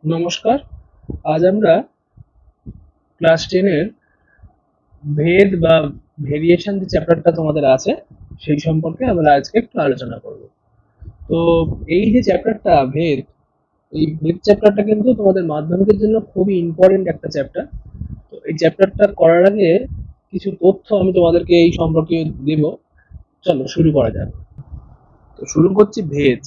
নমস্কার। আজ আমরা ক্লাস 10 এর ভেদ বা ভেরিয়েশন যে চ্যাপ্টারটা তোমাদের আছে সেই সম্পর্কে আমরা আজকে একটু আলোচনা করব। তো এই যে চ্যাপ্টারটা ভেদ, এই ভেদ চ্যাপ্টারটা কিন্তু তোমাদের মাধ্যমিকের জন্য খুবই ইম্পর্টেন্ট একটা চ্যাপ্টার। তো এই চ্যাপ্টারটা করার আগে কিছু তথ্য আমি তোমাদেরকে এই সম্পর্কে দেব। চলো শুরু করা যাক। তো শুরু করছি ভেদ।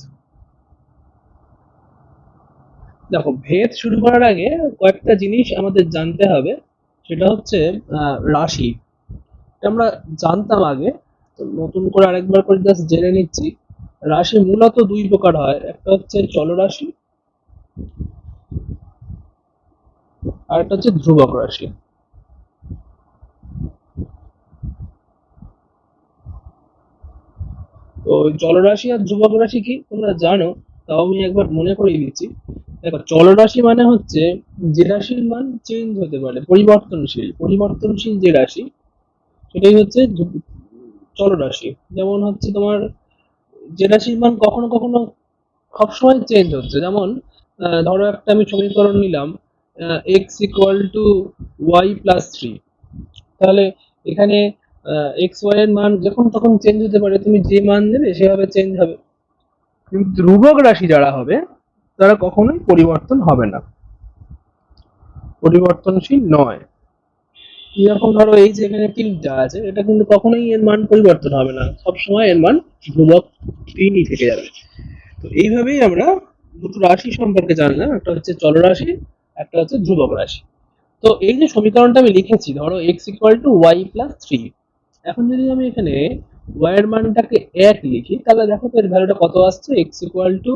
দেখো, ভেদ শুরু করার আগে কয়েকটা জিনিস আমাদের জানতে হবে। সেটা হচ্ছে রাশি। আমরা জানতাম আগে, তো নতুন করে আরেকবার করে জাস্ট জেনে নিচ্ছি। রাশি মূলত দুই প্রকার হয়, একটা হচ্ছে চলরাশি আর একটা হচ্ছে ধ্রুবক রাশি। তো ওই চলরাশি আর ধ্রুবক রাশি কি তোমরা জানো? তাও আমি একবার মনে করিয়ে দিচ্ছি। দেখো, চলরাশি মানে হচ্ছে যে রাশির মান চেঞ্জ হতে পারে, পরিবর্তনশীল পরিবর্তনশীল যে রাশি সেটাই হচ্ছে চলরাশি। যেমন হচ্ছে তোমার যে রাশির মান কখনো কখনো সবসময় চেঞ্জ হচ্ছে, যেমন ধরো একটা আমি সমীকরণ নিলাম, x equal to y plus three. তাহলে এখানে এক্স ওয়াই এর মান যখন তখন চেঞ্জ হতে পারে, তুমি যে মান দেবে সেভাবে চেঞ্জ হবে। কিন্তু ধ্রুবক রাশি যারা হবে তারা কখনোই পরিবর্তন হবে না, পরিবর্তনশীল নয়। এরকম ধরো এই যে এখানে তিনটা আছে, এটা কিন্তু কখনোই এর মান পরিবর্তন হবে না, সবসময় এর মান ধ্রুবক তিনই থেকে যাবে। তো এইভাবেই আমরা দুটো রাশি সম্পর্কে জানলাম, একটা হচ্ছে চলরাশি, একটা হচ্ছে ধ্রুবক রাশি। তো এই যে সমীকরণটা আমি লিখেছি, ধরো x equal to y plus three. এখন যদি আমি এখানে ওয়াই এর মানটাকে এক লিখি, তাহলে দেখো তো এর ভ্যালুটা কত আসছে, x equal two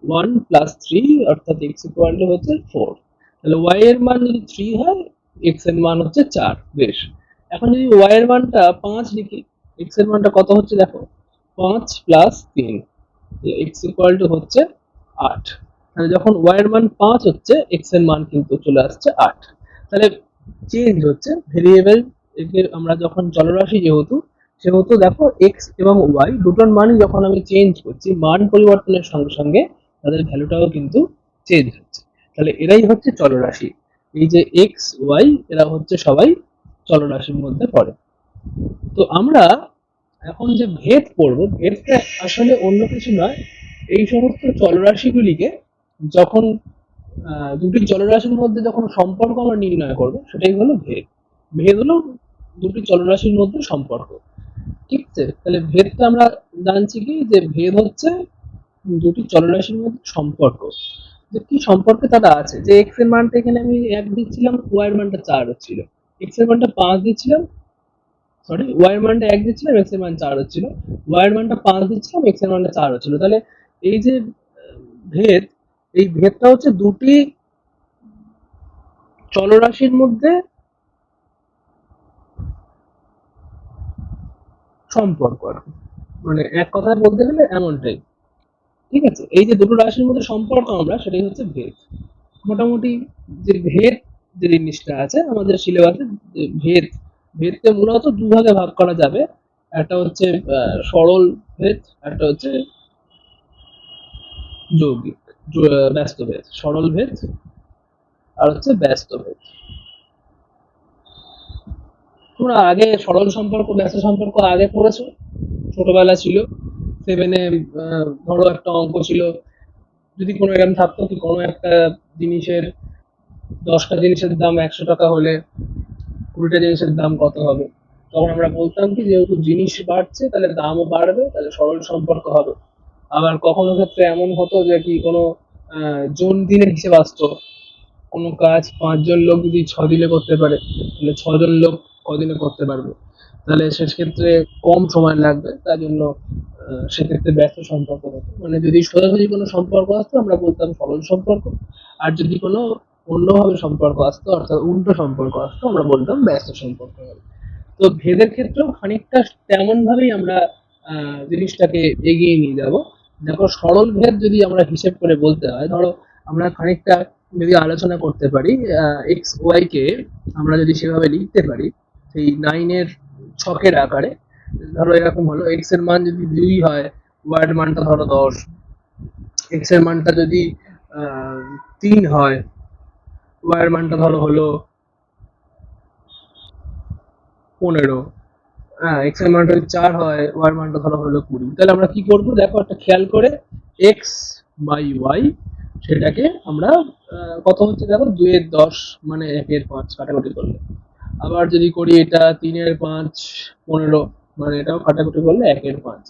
one plus three, অর্থাৎ এক্স ইকুয়াল টু হচ্ছে ফোর। তাহলে ওয়াই এর মান যদি থ্রি হয়, এক্স এর মান হচ্ছে চার। বেশ, এখন যদি ওয়াই এর মানটা পাঁচ লিখি, এক্স এর মানটা কত হচ্ছে দেখো, পাঁচ প্লাস তিন, এক্স ইকুয়াল টু হচ্ছে আট। তাহলে যখন ওয়াই এর মান পাঁচ হচ্ছে, এক্স এর মান কিন্তু চলে আসছে আট। তাহলে চেঞ্জ হচ্ছে ভেরিয়েবল। একে আমরা যখন চলরাশি যেহেতু, সেহেতু দেখো এক্স এবং ওয়াই দুটোর মানই যখন আমি চেঞ্জ করছি, মান পরিবর্তনের সঙ্গে সঙ্গে তাদের ভ্যালুটাও কিন্তু চেঞ্জ হচ্ছে। তাহলে এরাই হচ্ছে চলরাশি। এই যে এক্স ওয়াই, এরা হচ্ছে সবাই চলরাশির মধ্যে পড়ে। তো আমরা এখন যে ভেদ পড়বো, ভেদটা আসলে অন্য কিছু নয়। এই সমস্ত চলরাশিগুলিকে যখন দুটি চলরাশির মধ্যে যখন সম্পর্ক আমরা নির্ণয় করবো, সেটাই হলো ভেদ। ভেদ হলো দুটি চলরাশির মধ্যে সম্পর্ক। ঠিক আছে? তাহলে ভেদটা আমরা জানছি কি, যে ভেদ হচ্ছে দুটি চলরাশির মধ্যে সম্পর্ক। যে কি সম্পর্কে তারা আছে, যে এক্স এর মানটা এখানে আমি এক দিচ্ছিলাম, ওয়াই এর মানটা চার হচ্ছিল। এক্স এর মানটা পাঁচ দিচ্ছিলাম, সরি, ওয়াই এর মানটা এক দিচ্ছিলাম, এক্স এর মান চার হচ্ছিল। ওয়াই এর মানটা পাঁচ দিচ্ছিলাম, এক্স এর মানটা চার হচ্ছিল। তাহলে এই যে ভেদ, এই ভেদটা হচ্ছে দুটি চলরাশির মধ্যে সম্পর্ক আর কি। মানে এক কথায় বলতে গেলে এমনটাই। ঠিক আছে? এই যে দুটো রাশির মধ্যে সম্পর্ক আমরা, সেটাই হচ্ছে ভেদ। মোটামুটি যে ভেদ যে জিনিসটা আছে আমাদের সিলেবাসে, যে ভেদ, ভেদকে মূলত দুভাগে ভাগ করা যাবে। একটা হচ্ছে সরল ভেদ, একটা হচ্ছে যৌগিক, ব্যস্ত ভেদ। সরল ভেদ আর হচ্ছে ব্যস্ত ভেদ। তোমরা আগে সরল সম্পর্ক ব্যস্ত সম্পর্ক আগে পড়েছো, ছোটবেলা ছিল সেভেনে। ধরো একটা অঙ্ক ছিল, যদি কোনো এরকম থাকতো কি, কোনো একটা জিনিসের 10টা জিনিসের দাম 100 টাকা হলে 20টা জিনিসের দাম কত হবে। তখন আমরা বলতাম কি, যেহেতু জিনিস বাড়ছে তাহলে দামও বাড়বে, তাহলে সরল সম্পর্ক হবে। আবার কখনো ক্ষেত্রে এমন হতো যে কি, কোনো জন দিনের হিসেবে আসতো, কোনো কাজ 5জন লোক যদি 6 দিনে করতে পারে, তাহলে 6জন লোক কদিনে করতে পারবে, তাহলে সেক্ষেত্রে কম সময় লাগবে, তাই জন্য সেক্ষেত্রে ব্যস্ত সম্পর্ক হতো। মানে যদি সোজাসুজি কোনো সম্পর্ক আসতো আমরা বলতাম সরল সম্পর্ক, আর যদি কোনো অন্যভাবে সম্পর্ক আসতো, অর্থাৎ উল্টো সম্পর্ক আসতো, আমরা বলতাম ব্যস্ত সম্পর্ক হবে। তো ভেদের ক্ষেত্রেও খানিকটা তেমন ভাবেই আমরা জিনিসটাকে এগিয়ে নিয়ে যাব। দেখো, সরল ভেদ যদি আমরা হিসেব করে বলতে হয়, ধরো আমরা খানিকটা যদি আলোচনা করতে পারি, এক্স ওয়াই কে আমরা যদি সেভাবে লিখতে পারি, সেই নাইনের ছকের আকারে। ধরো এরকম হলো, এক্স এর মান যদি দুই হয়, ওয়াই এর মানটা ধরো 10, এক্স এর মানটা যদি 3 হয়, y এর মানটা ধরো হলো 15, হ্যাঁ x এর মানটা যদি 4 হয়, y এর মানটা ধরো হলো 20, তাহলে আমরা কি করব দেখো একটা খেয়াল করে, x বাই y সেটাকে আমরা কত হচ্ছে দেখো 2 এর 10 মানে 1 এর 5 কাটাকুটি করলে, আবার যদি করি এটা 3 এর 5 15 মানে এটাও কাটাকুটি করলে 1 এর 5,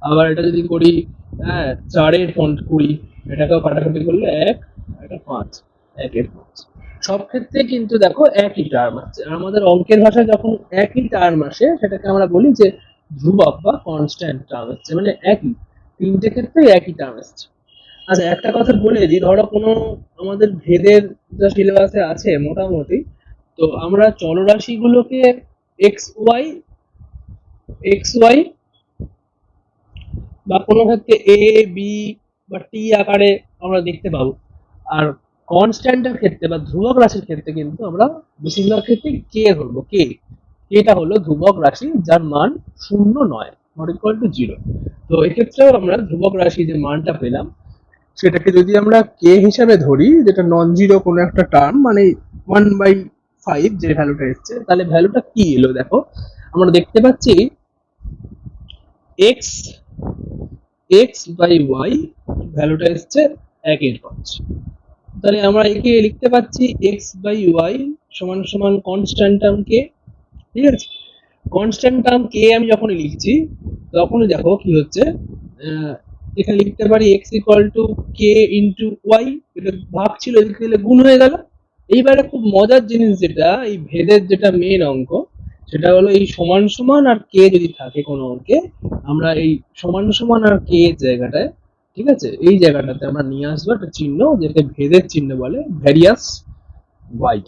আবার এটা যদি করি হ্যাঁ 4 এর 20 এটাকেও কাটাকুটি করলে 1 এটা 5 1 এর 5, সব ক্ষেত্রে কিন্তু দেখো একই টার্ম আছে, আর আমাদের অঙ্কের ভাষায় যখন একই টার্ম আসে সেটাকে আমরা বলি যে ধ্রুবক বা কনস্ট্যান্ট টার্ম আসছে, মানে একই, তিনটে ক্ষেত্রে একই টার্ম আসছে। আচ্ছা একটা কথা বলে দিই, ধরো কোনো আমাদের ভেদের যা সিলেবাসে আছে মোটামুটি, তো আমরা চলরাশি গুলোকে এক্স ওয়াই বা কোনো ক্ষেত্রে এ বি বা টি আকারে আমরা দেখতে পাবো, আর কনস্ট্যান্টের ক্ষেত্রে বা ধ্রুবক রাশির ক্ষেত্রে কিন্তু আমরা বেশিরভাগ ক্ষেত্রে কে ধরবো, এটা হলো ধ্রুবক রাশি যার মান শূন্য নয়, নট ইকুয়াল টু জিরো। তো এক্ষেত্রেও আমরা ধ্রুবক রাশি যে মানটা পেলাম সেটাকে যদি আমরা কে হিসাবে ধরি, যেটা নন জিরো কোনো একটা টার্ম, মানে 1/5 যে ভ্যালুটা এসছে, তাহলে ভ্যালুটা কি এলো দেখো, আমরা দেখতে পাচ্ছি এক্স বাই ওয়াই ভ্যালুটা এসছে 1 এর 5, তাহলে আমরা একে লিখতে পাচ্ছি এক্স বাই ওয়াই সমান সমান কনস্ট্যান্ট টার্ম কে, ঠিক আছে। কনস্ট্যান্ট টার্ম কে আমি যখন লিখছি তখনই দেখো কি হচ্ছে, এখানে লিখতে পারি x equal to k into y, এটা ভাগ ছিল এদিকে দিলে গুণ হয়ে গেল। এইবারে খুব মজার জিনিস যেটা, এই ভেদের যেটা মেন অঙ্ক সেটা হলো এই সমান সমান আর কে যদি থাকে কোনো অঙ্কে, আমরা এই সমান সমান আর কে এর জায়গাটায়, ঠিক আছে, এই জায়গাটাতে আমরা নিয়ে আসবো একটা চিহ্ন যেটাকে ভেদের চিহ্ন বলে, ভ্যারিয়াস ওয়াই,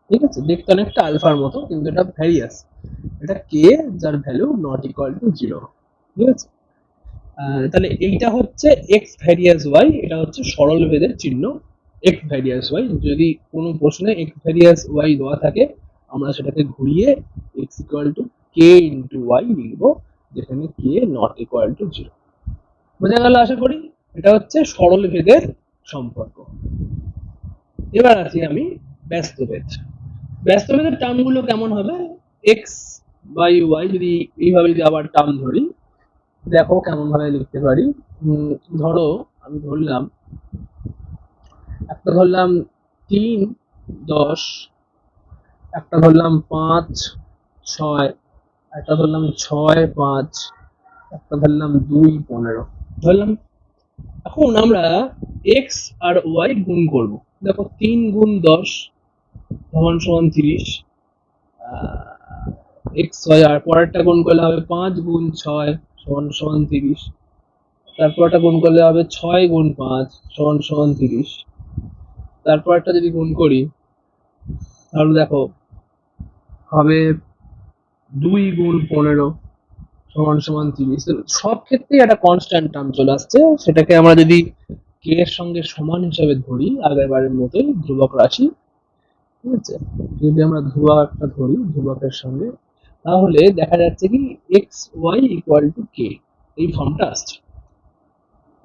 ঠিক আছে, দেখতে অনেকটা আলফার মতো কিন্তু এটা ভ্যারিয়াস, এটা কে যার value not equal to zero, ঠিক আছে। তাহলে এইটা হচ্ছে এক্স ভ্যারিয়াস ওয়াই, এটা হচ্ছে সরল ভেদের চিহ্ন এক্স ভ্যারিয়াস ওয়াই। যদি কোনো প্রশ্নে এক্স ভ্যারিয়াস ওয়াই দেওয়া থাকে আমরা সেটাকে ঘুরিয়ে x equal to k into y লিখবো, যেখানে k not equal to zero. বোঝা গেল আশা করি, এটা হচ্ছে সরল ভেদের সম্পর্ক। এবার আসি আমি ব্যস্ত ভেদ। ব্যস্ত ভেদের টার্মগুলো কেমন হবে, এক্স বাই ওয়াই যদি এইভাবে যদি আবার টার্ম ধরি, দেখো কেমন ভাবে লিখতে পারি। ধরো আমি ধরলাম একটা ধরলাম 3 10, একটা ধরলাম 5 6, একটা ধরলাম 6 5, একটা ধরলাম 2 15 ধরলাম। এখন আমরা এক্স আর ওয়াই গুণ করব, দেখো 3 গুণ 10 সমান সমান 30, এক্স ওয়াই, আর পরেরটা গুণ করলে হবে 5 গুণ 6 সমান সমান 30, তারপরটা গুণ করলে হবে 6 গুণ 5 সমান সমান 30, তারপরটা যদি গুণ করি তাহলে দেখো হবে 2 গুণ 15 সমান সমান 30। সব ক্ষেত্রেই একটা কনস্ট্যান্ট টার্ম চলে আসছে, সেটাকে আমরা যদি কে এর সঙ্গে সমান হিসাবে ধরি আগের বারের মতোই ধ্রুবক রাশি, ঠিক আছে, যদি আমরা ধ্রুবক একটা ধরি ধ্রুবকের সঙ্গে, তাহলে দেখা যাচ্ছে কি এক্স ওয়াই ইকুয়াল টু কে, এই ফর্মটা আসছে।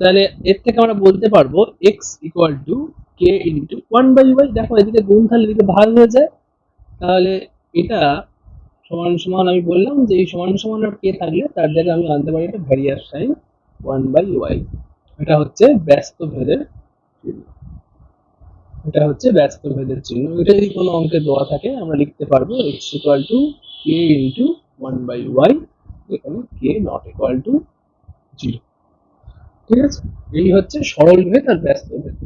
তাহলে এর থেকে আমরা বলতে পারবো x equal to k into 1/y, দেখো এদিকে গুণ থাকলে এদিকে ভাগ হয়ে যায়, তাহলে এটা সমান সমান, আমি বললাম যে এই সমান সমান আর কে থাকলে তার জায়গায় আমি আনতে পারি এটা ভ্যারিয়াস সাইন 1/y, এটা হচ্ছে ব্যস্ত ভেদের চিহ্ন, এটা হচ্ছে ব্যস্ত ভেদের চিহ্ন। এটা যদি কোনো অঙ্কে দেওয়া থাকে আমরা লিখতে পারবো x equal to k into 1/y, এখানে কে নট ইকুয়াল টু জিরো, ঠিক আছে। এই হচ্ছে সরল ভেদ আর ব্যস্ত ভেদ।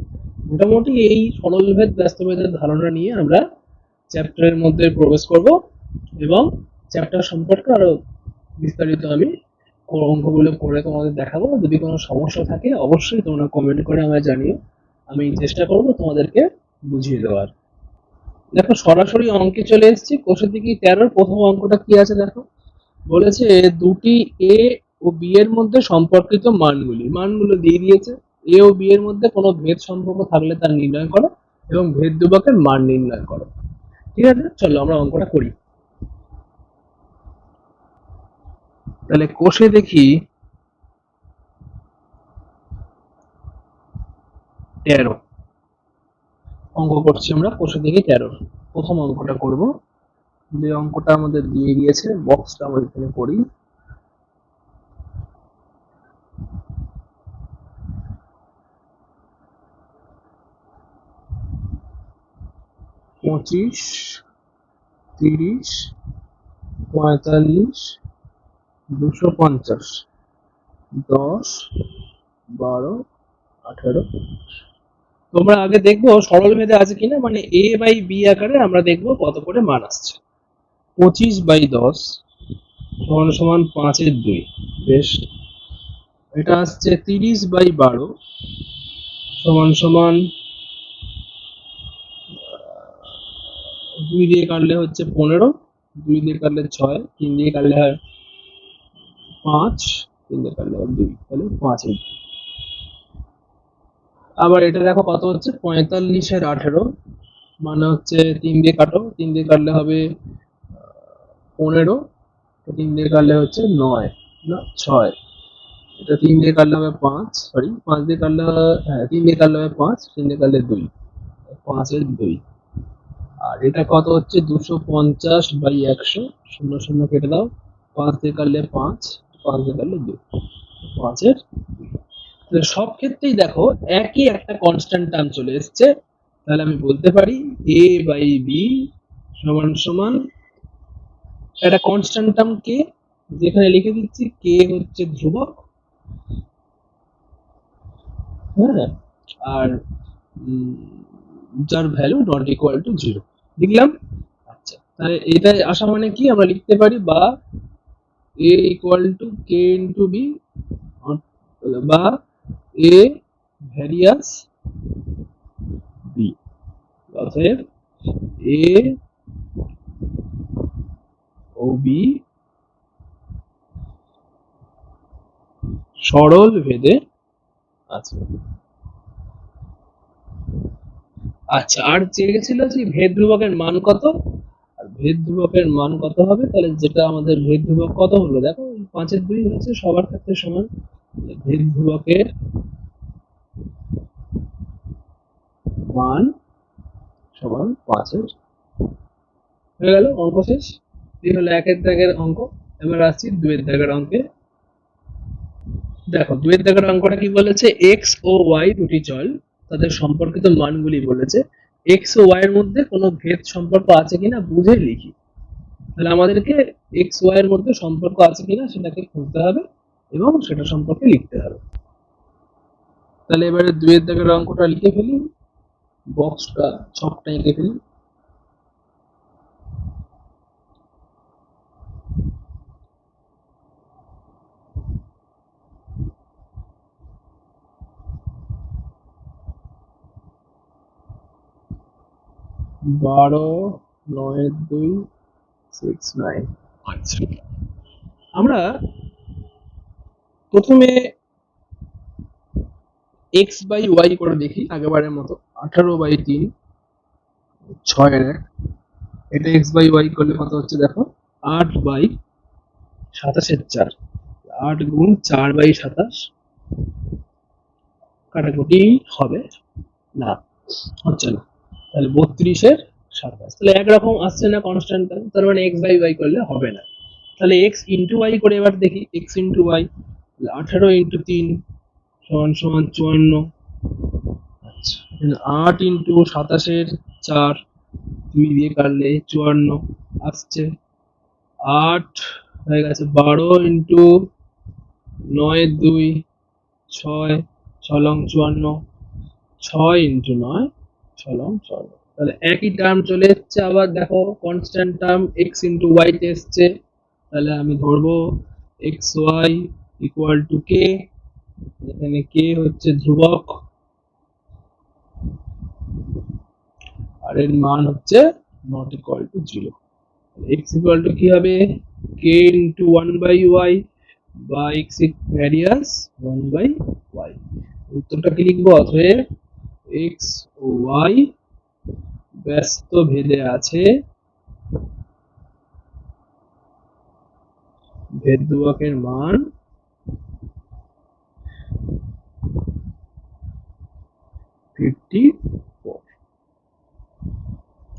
মোটামুটি এই সরল ভেদ ব্যস্ত ভেদের ধারণা নিয়ে আমরা চ্যাপ্টারের মধ্যে প্রবেশ করব, এবং চ্যাপ্টার সম্পর্কে আরো বিস্তারিত আমি অঙ্কগুলো করে তোমাদের দেখাবো। যদি কোনো সমস্যা থাকে অবশ্যই তোমরা কমেন্ট করে আমায় জানিও, আমি চেষ্টা করব তোমাদেরকে বুঝিয়ে দেওয়ার। দেখো সরাসরি অঙ্কে চলে এসেছি, কোষের দিকে 13 প্রথম অঙ্কটা কি আছে দেখো, বলেছে দুটি এ ও বি এর মধ্যে সম্পর্কিত মানগুলো দিয়ে দিয়েছে, এ ও বি এর মধ্যে কোনো ভেদ সম্পর্ক থাকলে তা নির্ণয় করো এবং ভেদ ধ্রুবকের মান নির্ণয় করো। ঠিক আছে, চলো আমরা অঙ্কটা করি। তাহলে কোষে দেখি 13 অঙ্ক করছি আমরা, কোষে দেখি 13। প্রথম অঙ্কটা করব, যে অঙ্কটা আমাদের দিয়ে দিয়েছে বক্সটা আমরা এখানে করি। পঁচিশ, 30, 45, 250, 10, 12, 18। তোমরা আগে দেখবো সরল ভেদে আছে কিনা, মানে a বাই b আকারে আমরা দেখবো কত করে মান আসছে। 25/10 সমান সমান 5/2। বেশ। এটা আসছে 30/12 সমান সমান 2 দিয়ে কাটলে হচ্ছে 15, 2 দিয়ে কাটলে 6, 3 দিয়ে কাটলে হয় 5, 3 দিয়ে কাটলে হয় 2, তাহলে 5/2। আবার এটা দেখো কত হচ্ছে 45/18, মানে হচ্ছে 3 দিয়ে কাটো, 3 দিয়ে কাটলে হবে 15, 3 দিয়ে কাটলে হচ্ছে 9 না 6, এটা 3 দিয়ে কাটলে হবে 5, সরি 5 দিয়ে কাটলে হ্যাঁ 3 দিয়ে কাটলে হবে 5, 3 দিয়ে কাটলে 2, 5/2। আর এটা কত হচ্ছে 250/100, 0 0 কেটে দাও, 5 দিয়ে কাটলে 5, 5 দিয়ে কাটলে 2, 5/2। তাহলে সব ক্ষেত্রেই দেখো একই একটা কনস্ট্যান্ট টার্ম চলে এসছে। তাহলে আমি বলতে পারি a বাই b সমান সমান একটা কনস্ট্যান্ট টার্ম কে, যেখানে লিখে দিচ্ছি কে হচ্ছে ধ্রুবক, হ্যাঁ, আর যার ভ্যালু নট ইকুয়াল টু 0 লিখলাম। আচ্ছা, তাহলে এটা আসা মানে কি আমরা লিখতে পারি বা a equal to k into b, বা a ভ্যারিয়াস বি। অতএব a ও বি সরল ভেদে আছে। আচ্ছা, আর চেয়ে গেছিল যে ভেদ ধ্রুবকের মান কত, আর ভেদ ধ্রুবকের মান কত হবে, তাহলে যেটা আমাদের ভেদ ধ্রুবক কত হলো দেখো 5/2 হচ্ছে সবার ক্ষেত্রে সমান। ভেদ ধ্রুবকের মান সমান 5/2 হয়ে গেল, অঙ্ক শেষ। এই হলো 1 এর দাগের অঙ্ক। এবার আসছি 2 এর দাগের অঙ্কে। দেখো 2 এর দাগের অঙ্কটা কি বলেছে, x ও y দুটি চল, তাদের সম্পর্কিত মানগুলি বলেছে। x ও y এর মধ্যে কোনো ভেদ সম্পর্ক আছে কিনা বুঝে লিখি। তাহলে আমাদেরকে এক্স ওয়াই এর মধ্যে সম্পর্ক আছে কিনা সেটাকে খুঁজতে হবে এবং সেটা সম্পর্কে লিখতে হবে। তাহলে এবারে 2 এর দাগের অঙ্কটা লিখে ফেলি, বক্সটা ছকটা এঁকে ফেলি। বারো, 9/2, 6/9। আচ্ছা, আমরা প্রথমে এক্স বাই ওয়াই করে দেখি আগেবারের মতো। 18/3, 6/1। এটা এক্স বাই ওয়াই করলে কত হচ্ছে দেখো, 8/27/4, 8 গুণ 4/27, কাটাকুটি হবে না, হচ্ছে না। তাহলে 32/27, তাহলে একরকম আসছে না কনস্ট্যান্ট টার্ম, তার মানে এক্স বাই ওয়াই করলে হবে না। তাহলে এক্স ইন্টু ওয়াই করে এবার দেখি, এক্স ইন্টু ওয়াই, 18/3 সমান সমান 54। আচ্ছা, 8/27/4, 2 দিয়ে কাটলে 54 আসছে। 8 হয়ে গেছে, 12/9/2, 6, 6×54, 6x9, 6x54। তাহলে একই টার্ম চলে এসছে। আবার দেখো constant term x into y তে এসছে, তাহলে আমি ধরবো x y equal to k, এখানে কে হচ্ছে ধ্রুবক আর এর মান হচ্ছে not equal to 0। X equal to কি হবে, কে ইন্টু 1/y বা এক্স ভ্যারিয়াস 1/y। উত্তরটা কি লিখবো, অতএব এক্স ও ওয়াই ব্যস্ত ভেদে আছে, ভেদ ধ্রুবকের মান 54।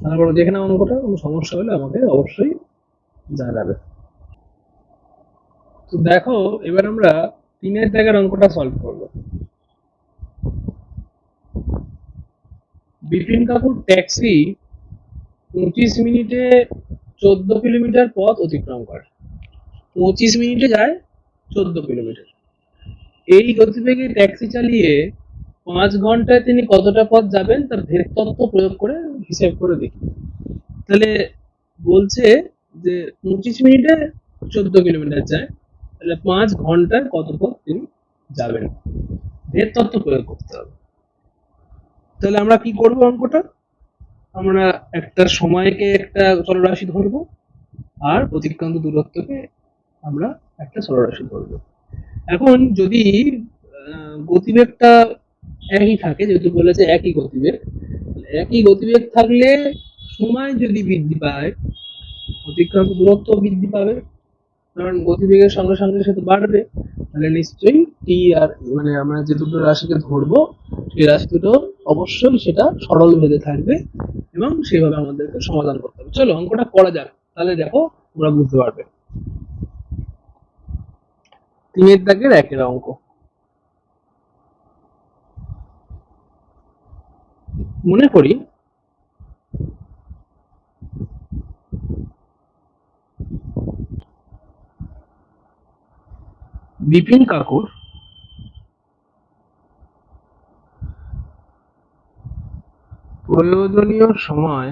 তারপরে দেখে নাও অঙ্কটা, কোনো সমস্যা হলে আমাকে অবশ্যই জানাবে। তো দেখো এবার আমরা 3 দাগের অঙ্কটা সলভ করব। বিপিন কাকুর ট্যাক্সি 25 মিনিটে 14 কিলোমিটার পথ অতিক্রম করে। 25 মিনিটে যায় 14 কিলোমিটার। এই গতিবেগে ট্যাক্সি চালিয়ে 5 ঘন্টায় তিনি কতটা পথ যাবেন তার ভেদ তত্ত্ব প্রয়োগ করে হিসেব করে দেখি। তাহলে বলছে যে 25 মিনিটে 14 কিলোমিটার যায়, তাহলে 5 ঘন্টায় কত পথ তিনি যাবেন, ভেদ তত্ত্ব প্রয়োগ করতে হবে। তাহলে আমরা কি করব অঙ্কটা, আমরা একটা সময়কে একটা চলরাশি ধরবো আর অতিক্রান্ত দূরত্বকে আমরা একটা চলরাশি ধরবো। এখন যদি গতিবেগটা একই থাকে, যেহেতু বলেছে একই গতিবেগ থাকলে সময় যদি বৃদ্ধি পায় অতিক্রান্ত দূরত্ব বৃদ্ধি পাবে, কারণ গতিবেগের সঙ্গে সঙ্গে সেটা বাড়বে। তাহলে নিশ্চয়ই টি আর মানে আমরা যে দুটো রাশিকে ধরবো সেই রাশি দুটো অবশ্যই সেটা সরল ভেদে থাকবে এবং সেভাবে আমাদেরকে সমাধান করতে হবে। চলো অঙ্কটা করা যাক, তাহলে দেখো তোমরা বুঝতে পারবে। 3 দাগের 1 অঙ্ক। মনে করি বিপিন কাকুর প্রয়োজনীয় সময়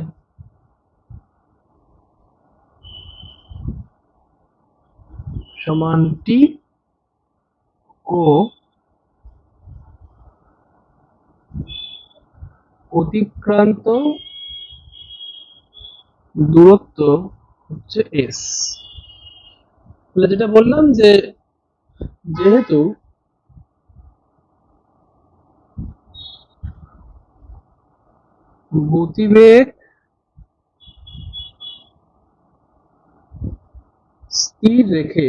সমান টি ও অতিক্রান্ত দূরত্ব হচ্ছে এস। যেটা বললাম যে যেহেতু গতিবেগ স্থির রেখে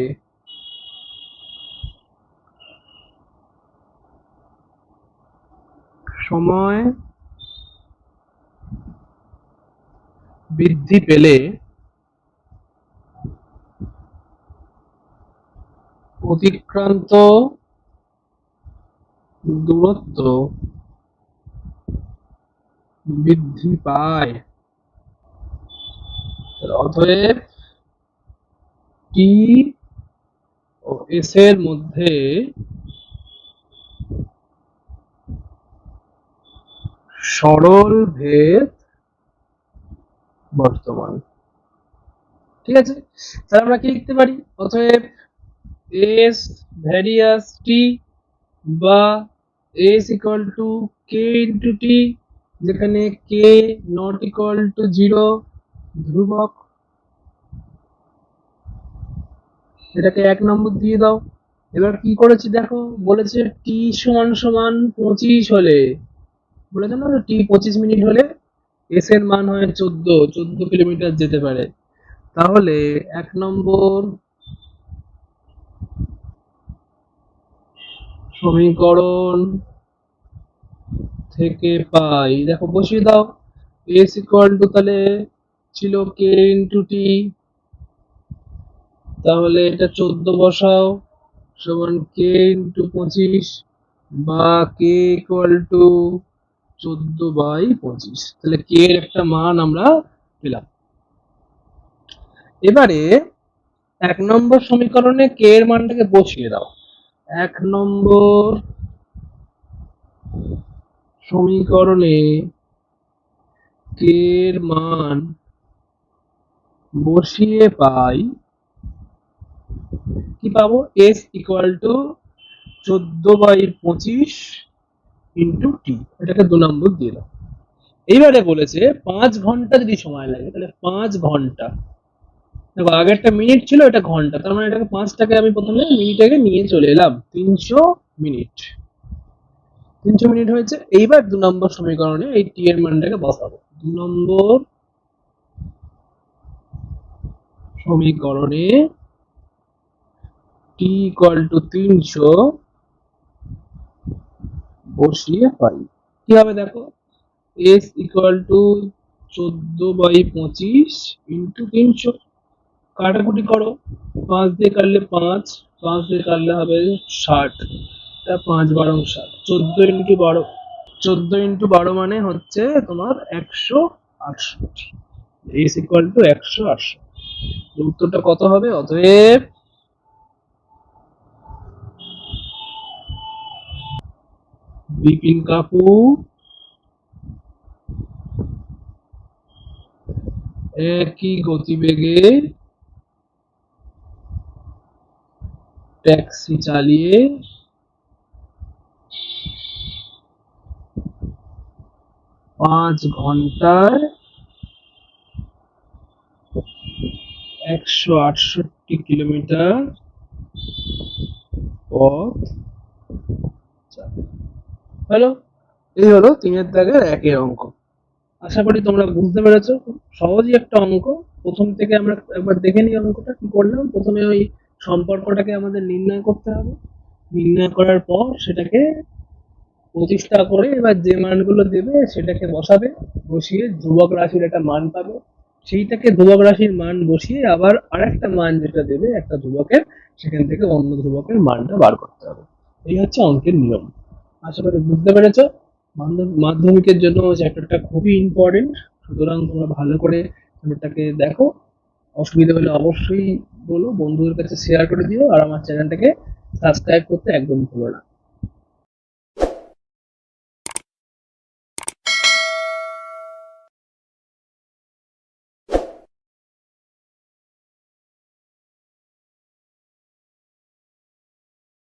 সময় বৃদ্ধি পেলে অতিক্রান্ত দূরত্ব বৃদ্ধি পায়। অতএব টি ও এস এর মধ্যে সরল ভেদ বর্তমান। ঠিক আছে, তাহলে আমরা কি লিখতে পারি, অতএব এস ভ্যারিয়াস টি বা s equal to k into t, যেখানে কে নট ইকুয়াল টু 0 ধ্রুবক, এটাকে 1 নম্বর দিয়ে দাও। এবার কি করেছি দেখো, বলেছে টি সমান সমান 25 হলে, বলেছে না টি 25 মিনিট হলে এস এর মান হয় 14 কিলোমিটার যেতে পারে। তাহলে 1 নম্বর সমীকরণ থেকে পাই, দেখো বসিয়ে দাও, এস ইকুয়াল টু তাহলে ছিল কে ইন্টু টি, তাহলে এটা 14 বসাও সমান কে ইন্টু 25 বা কে ইকুয়াল টু 14/25। তাহলে কে এর একটা মান আমরা পেলাম। এবারে 1 নম্বর সমীকরণে কে এর মানটাকে বসিয়ে দাও। 1 নম্বর সমীকরণে কে এর মান বসিয়ে পাই, কি পাবো, S equal two 14/25 into T, এটাকে 2 নম্বর দিয়ে দাও। এইবারে বলেছে 5 ঘন্টা যদি সময় লাগে, তাহলে 5 ঘন্টা, দেখো আগেরটা মিনিট ছিল, এটা ঘন্টা, তার মানে এটাকে 5টাকে আমি প্রথমে মিনিটটাকে নিয়ে চলে এলাম, 300 মিনিট। 300 মিনিট হয়েছে। এইবার 2 নম্বর সমীকরণে এই টি এর মানটাকে বসাবো। 2 নম্বর সমীকরণে টি ইকুয়াল টু 300 বসিয়ে পাই। কি হবে দেখো, এস ইকুয়াল টু 14/25 ইন্টু 300। কাটাকুটি করো, 5 দিয়ে কাটলে 5, 5 দিয়ে কাটলে হবে 60, তা 5 × 12 = 60, 14 × 12, 14 × 12 মানে হচ্ছে তোমার 168। S equal two 168। উত্তরটা কত হবে? অতএব বিপিন কাকু একই গতিবেগে ট্যাক্সি চালিয়ে 5 ঘন্টায় 168 কিলোমিটার পথ চালায়। হলো, এই হলো 3-এর দাগের 1-এর অঙ্ক। আশা করি তোমরা বুঝতে পেরেছো। খুব সহজই একটা অঙ্ক। প্রথম থেকে আমরা একবার দেখে নিই অঙ্কটা কি করলাম। প্রথমে ওই সম্পর্কটাকে আমাদের নির্ণয় করতে হবে। নির্ণয় করার পর সেটাকে প্রতিষ্ঠা করে এবার যে মানগুলো দেবে সেটাকে বসাবে, বসিয়ে ধ্রুবক রাশির একটা মান পাবে, সেইটাকে ধ্রুবক রাশির মান বসিয়ে আবার আরেকটা মান যেটা দেবে একটা ধ্রুবকের, সেখান থেকে অন্য ধ্রুবকের মানটা বার করতে হবে। এই হচ্ছে অঙ্কের নিয়ম। আশা করি বুঝতে পেরেছো। মাধ্যমিকের জন্য চ্যাপ্টারটা খুবই ইম্পর্টেন্ট, সুতরাং তোমরা ভালো করে চ্যাপ্টারটাকে দেখো। অসুবিধা হলে অবশ্যই বলো, বন্ধুদের কাছে শেয়ার করে দিও, আর আমার চ্যানেলটাকে সাবস্ক্রাইব করতে একদম ভুলো না।